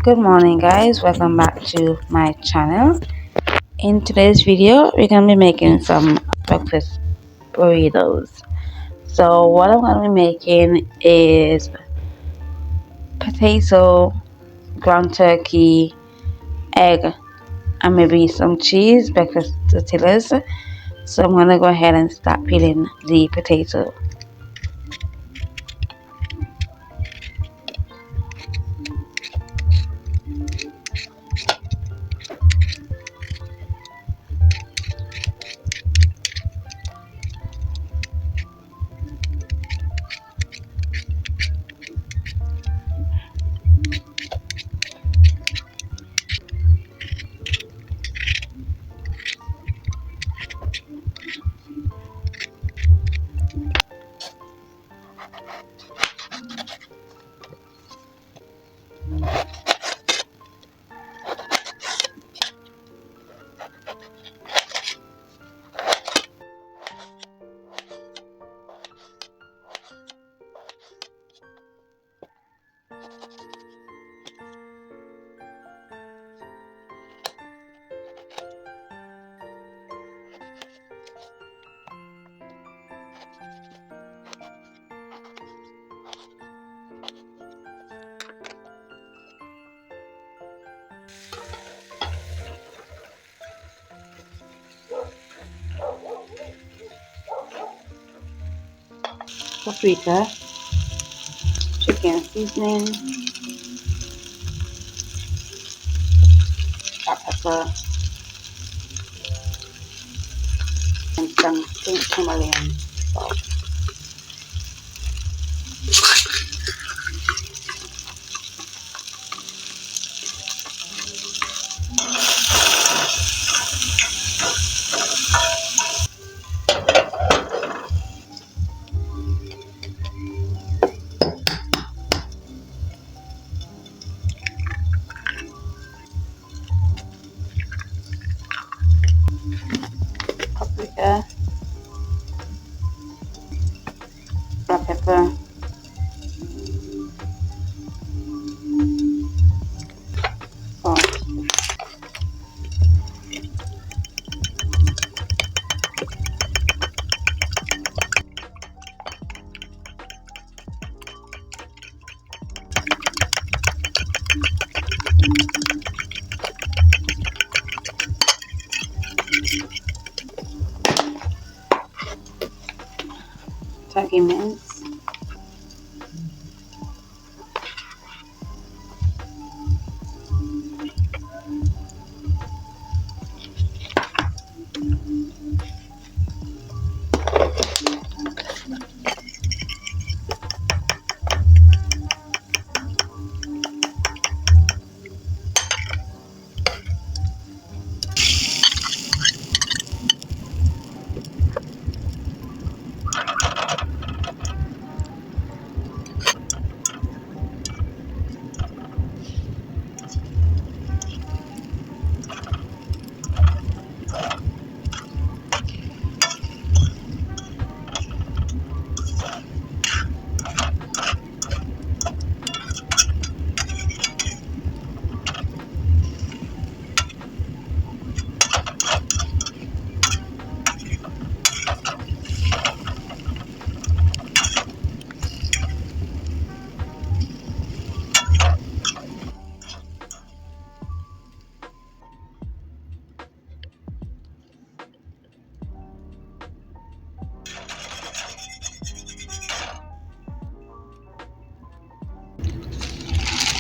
Good morning guys, welcome back to my channel. In today's video we're going to be making some breakfast burritos. So what I'm going to be making is potato, ground turkey, egg, and maybe some cheese, breakfast tortillas. So I'm going to go ahead and start peeling the potato. Paprika, chicken seasoning, black pepper, and some pink Himalayan salt. Paprika, black pepper, salt. Turkey mince,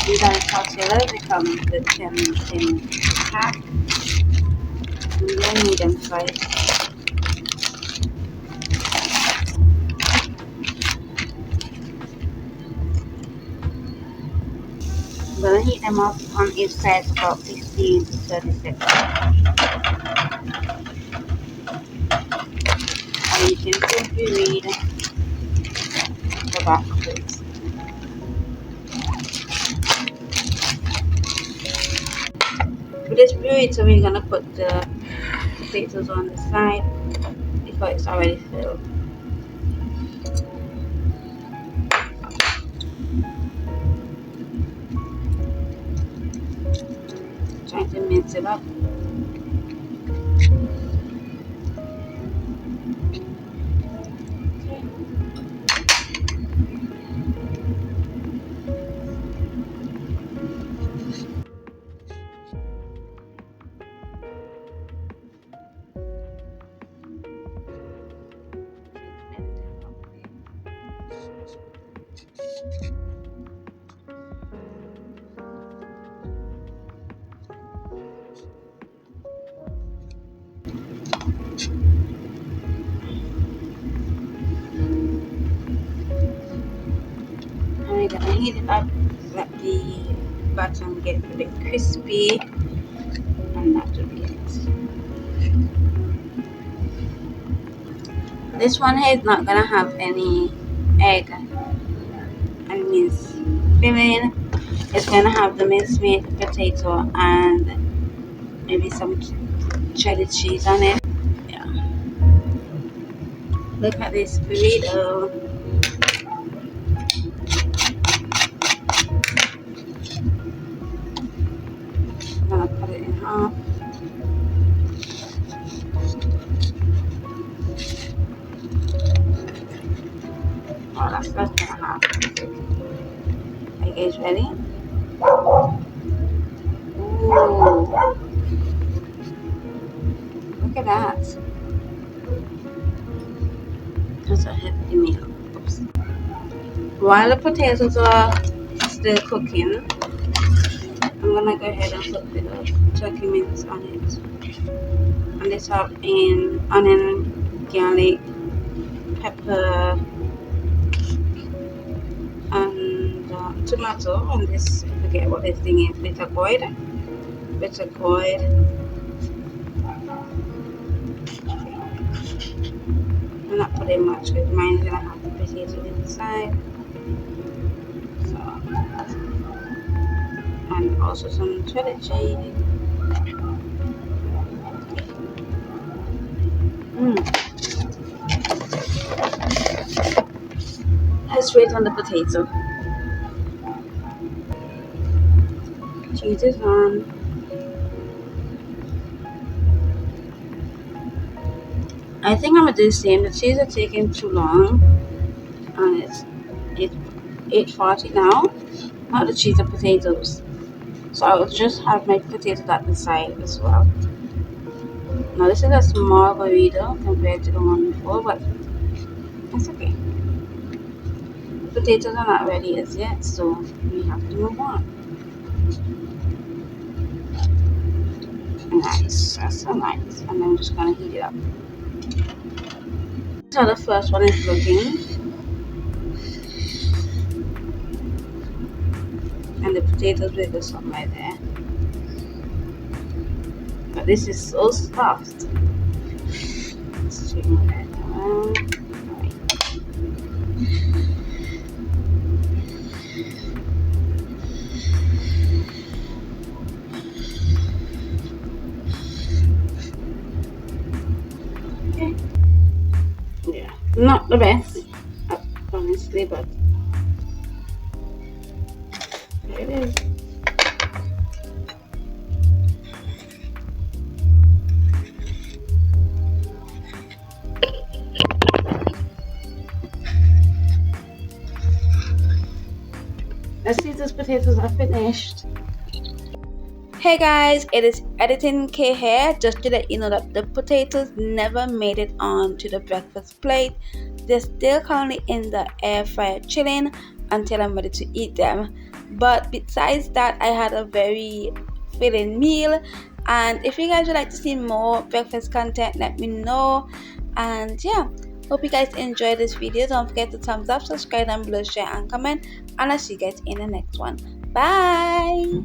these are tortillas. They come with 10 in pack. And medium size. I'm gonna heat them up on each side about 15 to 30 seconds. And you can simply read the back of it. For this burrito, we're gonna put the potatoes on the side because it's already filled. to mince it up. And we're gonna heat it up, let the bottom get a bit crispy, and that will be it. This one here is not gonna have any egg and mince filling. It's gonna have the mincemeat, potato, and maybe some cheddar cheese on it. Yeah. Look at this burrito. I'm gonna cut it in half. Oh, that's gonna half. Are you guys ready? Ooh. Look at that. That's a healthy meal. Oops. While the potatoes are still cooking, I'm gonna go ahead and put a bit of turkey mince on it. And this have in onion, garlic, pepper, and tomato. And this, I forget what this thing is, bitter gourd. I'm not putting much because mine is gonna have the potato inside. So, and also some cheddar cheese. Let's wait on the potato. Cheese is on. I think I'm gonna do the same. The cheese is taking too long, and it's 8:40 now. Not the cheese, the potatoes. So I will just have my potatoes at the side as well. Now this is a small burrito compared to the one before, but it's okay. The potatoes are not ready as yet, so we have to move on. Nice, that's so nice. And I'm just gonna heat it up. So the first one is cooking, and the potatoes will go somewhere there. But this is so soft. Let's turn that around. Okay. Yeah, not the best, honestly, but there it is. Let's see if those potatoes are finished. Hey guys, it is Editing K here, just to let you know that the potatoes never made it onto the breakfast plate. They're still currently in the air fryer chilling until I'm ready to eat them. But besides that, I had a very filling meal. And if you guys would like to see more breakfast content, let me know. And yeah, hope you guys enjoyed this video. Don't forget to thumbs up, subscribe down below, share and comment. And I'll see you guys in the next one. Bye.